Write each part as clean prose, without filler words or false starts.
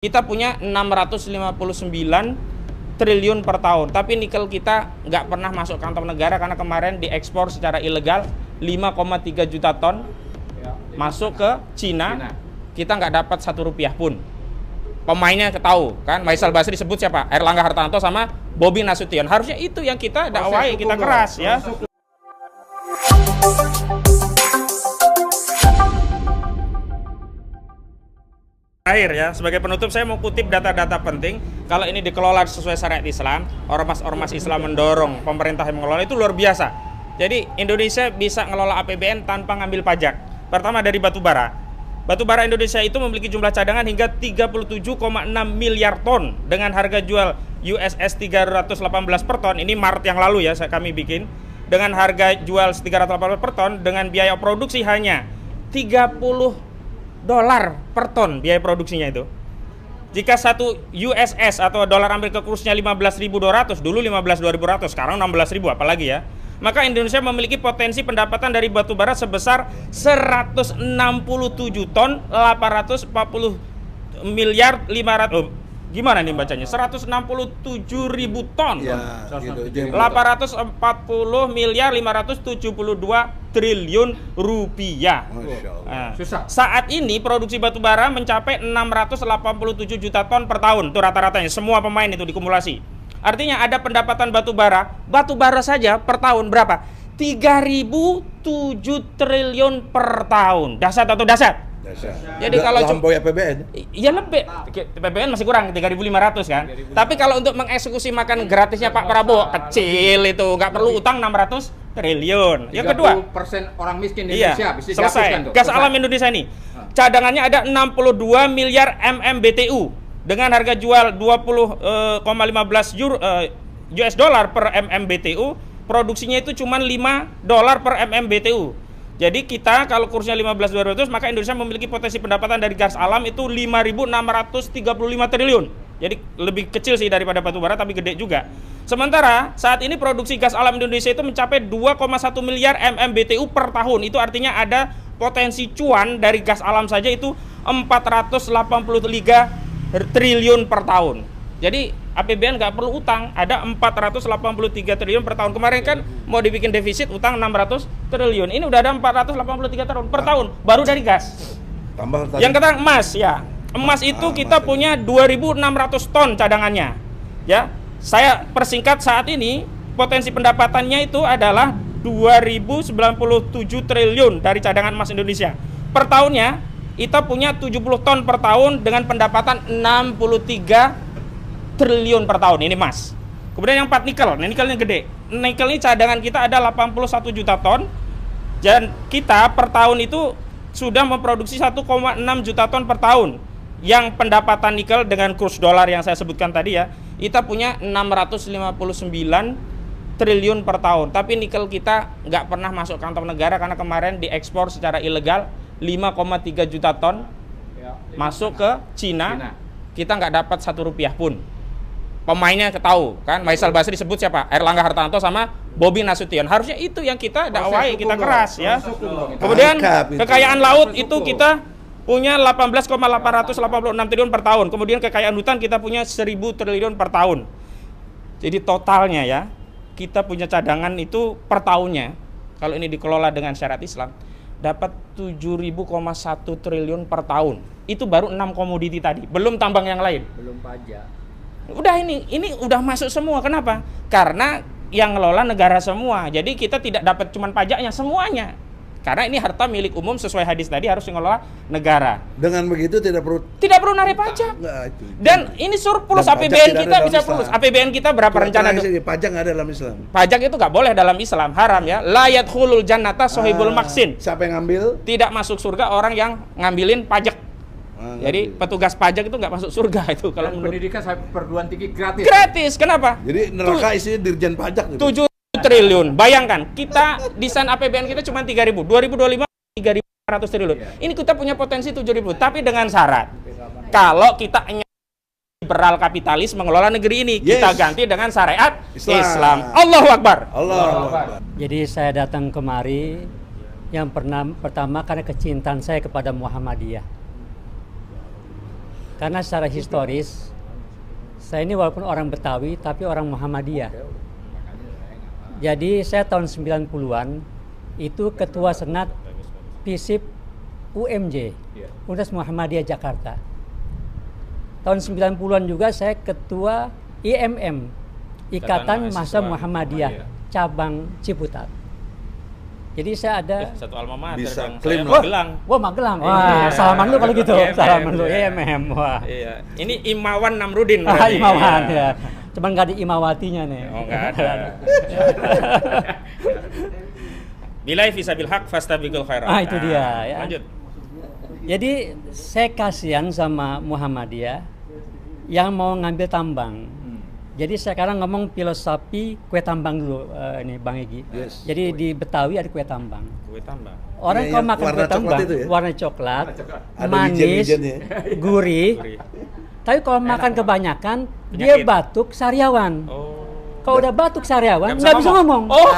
Kita punya 659 triliun per tahun, tapi nikel kita nggak pernah masuk kantong negara karena kemarin diekspor secara ilegal 5,3 juta ton masuk ke Cina. Kita nggak dapat 1 rupiah pun. Pemainnya ketahu kan, Faisal Basri sebut siapa? Erlangga Hartarto sama Bobi Nasution. Harusnya itu yang kita dakwai, kita keras ya. Akhir ya, sebagai penutup saya mau kutip data-data penting. Kalau ini dikelola sesuai syariat Islam, ormas-ormas Islam mendorong, pemerintah yang mengelola, itu luar biasa. Jadi Indonesia bisa ngelola APBN tanpa ngambil pajak. Pertama dari batu bara. Batu bara Indonesia itu memiliki jumlah cadangan hingga 37,6 miliar ton dengan harga jual USS 318 per ton. Ini Maret yang lalu ya, kami bikin. Dengan harga jual 318 per ton dengan biaya produksi hanya $30 per ton biaya produksinya itu. Jika satu USS atau dolar Amerika kursnya 15.200, dulu 15.200, sekarang 16.000 apalagi ya. Maka Indonesia memiliki potensi pendapatan dari batu bara sebesar 167 ton 840 miliar 500. Gimana nih bacanya? 167.000 ton. Ya, gitu, 840 miliar 572 triliun rupiah. Nah, saat ini produksi batu bara mencapai 687 juta ton per tahun. Itu rata-ratanya, semua pemain itu dikumulasi. Artinya ada pendapatan batu bara saja per tahun berapa? 3.007 triliun per tahun. Dahsyat atau dahsyat? Jadi kalau lampaui APBN, ya lebih, APBN masih kurang 3.500 kan. Tapi kalau untuk mengeksekusi makan gratisnya Pak Prabowo kecil itu, nggak perlu utang 600 triliun. Yang kedua, 30% orang miskin di Indonesia bisa selesai. Gas alam Indonesia ini cadangannya ada 62 miliar MMBTU dengan harga jual 20,15 US dollar per MMBTU. Produksinya itu cuma $5 per MMBTU. Jadi kita kalau kursnya 15.200, maka Indonesia memiliki potensi pendapatan dari gas alam itu 5.635 triliun. Jadi lebih kecil sih daripada batu bara, tapi gede juga. Sementara saat ini produksi gas alam Indonesia itu mencapai 2,1 miliar MMBTU per tahun. Itu artinya ada potensi cuan dari gas alam saja itu 483 triliun per tahun. Jadi APBN nggak perlu utang, ada 483 triliun per tahun. Kemarin kan mau dibikin defisit utang 600 triliun. Ini udah ada 483 triliun per tahun, baru dari gas. Tambah tadi. Yang ketiga emas ya. Emas itu kita punya 2.600 ton cadangannya. Ya. Saya persingkat saat ini potensi pendapatannya itu adalah 2.097 triliun dari cadangan emas Indonesia. Per tahunnya kita punya 70 ton per tahun dengan pendapatan 63 triliun per tahun, ini emas. Kemudian yang 4 nikel, nah nikelnya gede. Nikel ini cadangan kita ada 81 juta ton. Dan kita per tahun itu sudah memproduksi 1,6 juta ton per tahun. Yang pendapatan nikel dengan kurs dolar yang saya sebutkan tadi ya, kita punya 659 triliun per tahun. Tapi nikel kita nggak pernah masuk kantong negara karena kemarin diekspor secara ilegal 5,3 juta ton masuk ke Cina. Kita nggak dapat 1 rupiah pun. Pemainnya ketahu kan, Faisal Basri sebut siapa? Erlangga Hartarto sama Bobi Nasution. Harusnya itu yang kita dakwai, kita keras ya. Kemudian kekayaan laut itu kita punya 18,886 triliun per tahun. Kemudian kekayaan hutan kita punya 1.000 triliun per tahun. Jadi totalnya ya, kita punya cadangan itu per tahunnya, kalau ini dikelola dengan syariat Islam, dapat 7.000,1 triliun per tahun. Itu baru 6 komoditi tadi, belum tambang yang lain. Belum pajak. Udah ini udah masuk semua. Kenapa? Karena yang ngelola negara semua. Jadi kita tidak dapat cuman pajaknya, semuanya. Karena ini harta milik umum sesuai hadis tadi, harus mengelola negara. Dengan begitu tidak perlu narik pajak. Dan ini surplus APBN kita bisa surplus. APBN kita berapa rencana tuh? Pajak nggak ada dalam Islam. Pajak itu nggak boleh dalam Islam, haram ya. La yadkhulul jannata sohibul maksin. Siapa yang ngambil? Tidak masuk surga orang yang ngambilin pajak. Jadi petugas pajak itu nggak masuk surga itu kalau pendidikan sampai perguruan tinggi gratis. Gratis, kenapa? Jadi neraka isinya dirjen pajak gitu. 7 triliun. Bayangkan, kita desain APBN kita cuma 3.000. 2025 3.500 triliun. Ini kita punya potensi 7.000, tapi dengan syarat. Kalau kita liberal kapitalis mengelola negeri ini, kita ganti dengan syariat Islam. Allahu Akbar. Allahu Akbar. Jadi saya datang kemari yang pertama karena kecintaan saya kepada Muhammadiyah. Karena secara historis saya ini walaupun orang Betawi tapi orang Muhammadiyah. Jadi saya tahun 90-an itu ketua senat FISIP UMJ, Universitas Muhammadiyah Jakarta. Tahun 90-an juga saya ketua IMM, Ikatan Mahasiswa Muhammadiyah cabang Ciputat. Jadi saya ada Satu alma mater Bisa dong. klaim Saya lah. Magelang. Wah Magelang, Iya. wah salaman lu kalau gitu, IMM, salaman lu ya. IMM, wah. Iya. Ini Imawan Namrudin. Ah, berarti. Imawan Iya. ya. Cuman nggak ada Imawatinya nih. Oh, nggak ada. Bilai fisabil haq fastabiqul khairat. Ah, itu dia, ya. Lanjut. Jadi saya kasihan sama Muhammadiyah yang mau ngambil tambang. Jadi sekarang ngomong filosofi kue tambang dulu, ini Bang Egy. Yes. Jadi di Betawi ada kue tambang. Kue tambang. Orang Ini kalau yang makan warna kue coklat tambang, itu ya? warna coklat, Ada manis, wijen-wijennya. gurih. Gurih. Tapi kalau makan kebanyakan, dia Penyakit. batuk sariawan. Oh. Kalau udah batuk sariawan, Nggak nggak bisa ngomong. Oh.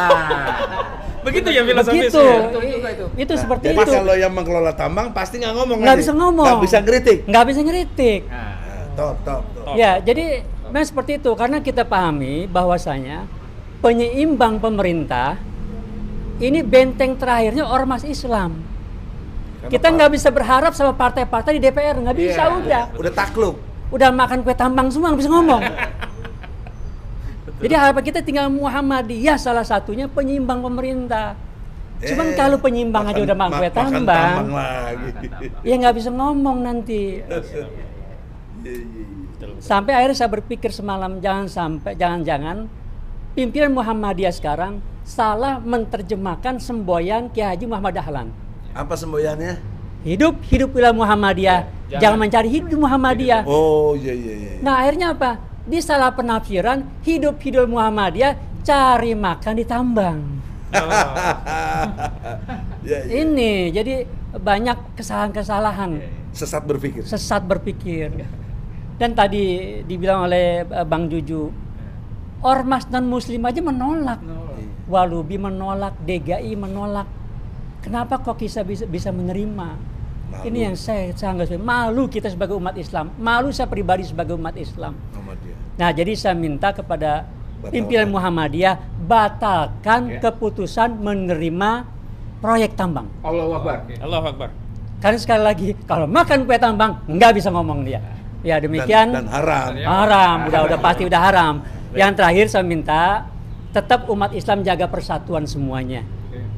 Begitu ya filosofisnya. Begitu. Betul juga itu. Itu seperti Jadi itu. kalau yang mengelola tambang pasti nggak ngomong. Nggak nanti. bisa ngomong. Nggak bisa kritik. Nggak bisa ngeritik. Nah, Top. Top. Ya, jadi memang seperti itu karena kita pahami bahwasanya penyeimbang pemerintah ini benteng terakhirnya ormas Islam. Kita nggak bisa berharap sama partai-partai di DPR, nggak bisa Udah takluk. udah makan kue tambang semua nggak bisa ngomong. Jadi harapan kita tinggal Muhammadiyah salah satunya penyeimbang pemerintah. Cuman kalau penyimbang aja udah makan kue makan tambang, tambang lagi. ya nggak bisa ngomong nanti. Sampai akhirnya saya berpikir semalam jangan-jangan pimpinan Muhammadiyah sekarang salah menerjemahkan semboyan Kiai Haji Muhammad Dahlan. Apa semboyannya? Hidupilah Muhammadiyah, jangan mencari hidup di Muhammadiyah. Oh iya. Nah akhirnya apa? Disalah penafsiran hidup Muhammadiyah cari makan di tambang. Ya. Ini jadi banyak kesalahan-kesalahan, Sesat berpikir. sesat berpikir. Dan tadi dibilang oleh Bang Juju, ormas non muslim aja menolak. Walubi menolak, DGI menolak. Kenapa kok kita bisa menerima? Malu. Ini yang saya sangat malu kita sebagai umat Islam. Malu saya pribadi sebagai umat Islam. Muhammadiyah. Nah, jadi saya minta kepada Batalkan. pimpinan Muhammadiyah batalkan keputusan menerima proyek tambang. Allahu Akbar. Allahu Akbar. Karena sekali lagi, kalau makan kue tambang nggak bisa ngomong dia. Ya demikian. Dan haram. Haram, udah pasti udah haram. Yang terakhir saya minta tetap umat Islam jaga persatuan semuanya.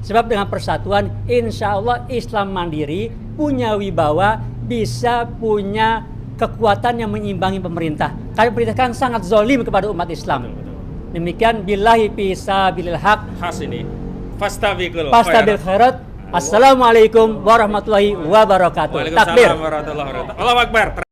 Sebab dengan persatuan, insya Allah Islam mandiri, punya wibawa, bisa punya kekuatan yang menyimbangi pemerintah. Karena pemerintah kan sangat zolim kepada umat Islam. Demikian billahi fisabilil haq. Khas ini. Fastabiqul Fastabil khairat. Assalamualaikum warahmatullahi wabarakatuh. Waalaikumsalam Takbir. warahmatullahi wabarakatuh. Allahu Akbar.